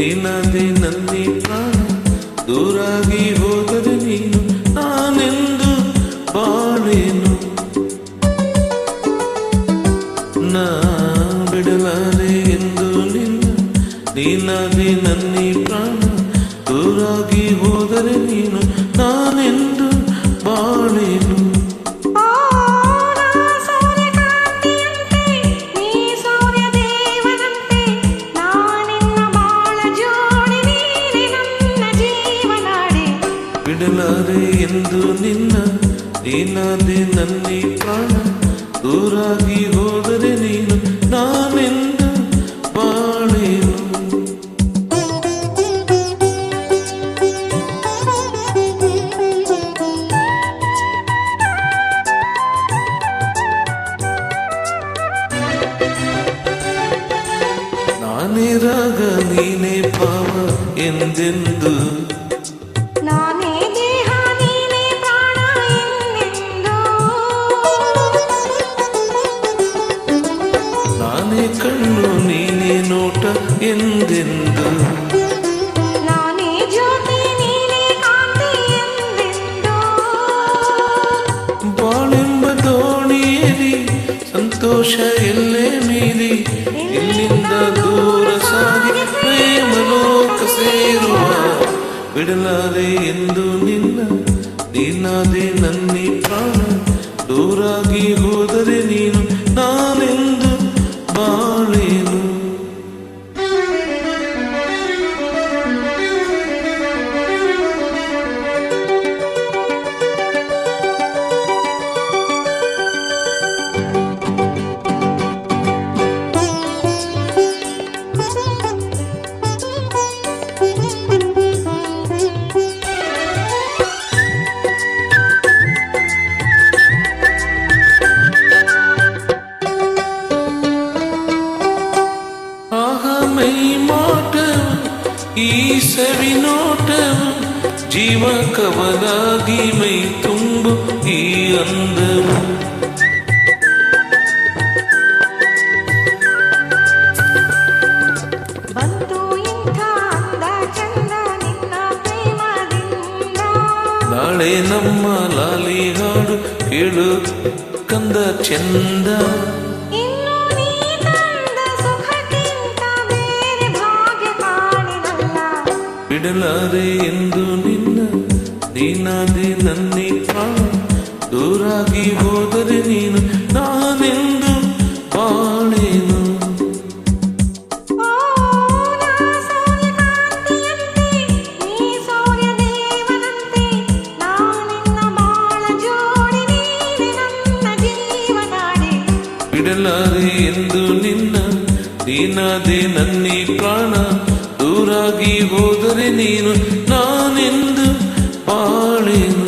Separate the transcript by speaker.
Speaker 1: ನೀನಾದೆ ನನ್ನಿ ಪ್ರಾಣ ದೂರಾಗಿ ಹೋದರೆ ನೀನು ನಾನೆಂದು ಬಾಳೇನು ನಾ ಬಿಡಲಾರೆ ಎಂದು ನಿನ್ನ ನೀನಾದೆ ನನ್ನಿ ಪ್ರಾಣ ದೂರಾಗಿ ಹೋದರೆ ನೀನು ನಾನೆಂದು ಬಾಳೇನು ಬಿಡಲಾರೆ ಎಂದು ನಿನ್ನ ನೀನಾದೆ ನನ್ನಿ ಪ್ರಾಣ ದೂರಾಗಿ ಹೋದರೆ ನೀನು ನಾನೆಂದು ಬಾಳೇನು ನಾನೇ ರಾಗ ನೀನೇ ಭಾವ ಎಂದೆಂದು ನಾನೇ ಕಣ್ಣು ನೀನೇ ನೋಟ ಎಂದೆಂದು
Speaker 2: ನಾನೇ ಜ್ಯೋತಿ ನೀನೇ ಕಾಂತಿ ಎಂದೆಂದು
Speaker 1: ಬಾಳೆಂಬ ದೋಣಿಯಲ್ಲಿ ಸಂತೋಷ ಎಲ್ಲೇ ಮೀರಿ ಇಲ್ಲಿಂದ ದೂರ ಸಾಗಿ ಪ್ರೇಮ ಲೋಕ ಸೇರುವ ಬಿಡಲಾರೆ ಎಂದು ನಿನ್ನ ನೀನಾದೆ ನನ್ನಿ ಪ್ರಾಣ ದೂರಾಗಿ ಹೋದರೆ ನೀನು ನಾನೆಂದು ಬಾಳೇನು ಮೈ ಮಾಟ ಈ ಸವಿ ನೋಟ ಜೀವ ಕವಲಾಗಿ ಮೈ ತುಂಬು ಈ ಅಂದವು
Speaker 2: ಬಂತು ಇಂಥ ಅಂದ ಚಂದ ನಿನ್ನ ಪ್ರೇಮದಿಂದ
Speaker 1: ನಾಳೆ ನಮ್ಮ ಲಾಲಿ ಹಾಡು ಕೇಳು ಕಂದ ಚಂದ ಬಿಡಲಾರೆ ಎಂದು ನಿನ್ನ ನೀನಾದೆ ನನ್ನಿ ಪ್ರಾಣ ದೂರಾಗಿ ಹೋದರೆ ನೀನು ನಾನೆಂದು ಬಾಳೇನು ಬಿಡಲಾರೆ ಎಂದು ನಿನ್ನ ನೀನಾದೆ ನನ್ನಿ ಪ್ರಾಣ ದೂರಾಗಿ ಹೋದರೆ ನೀನು ನಾನೆಂದು ಬಾಳೇನು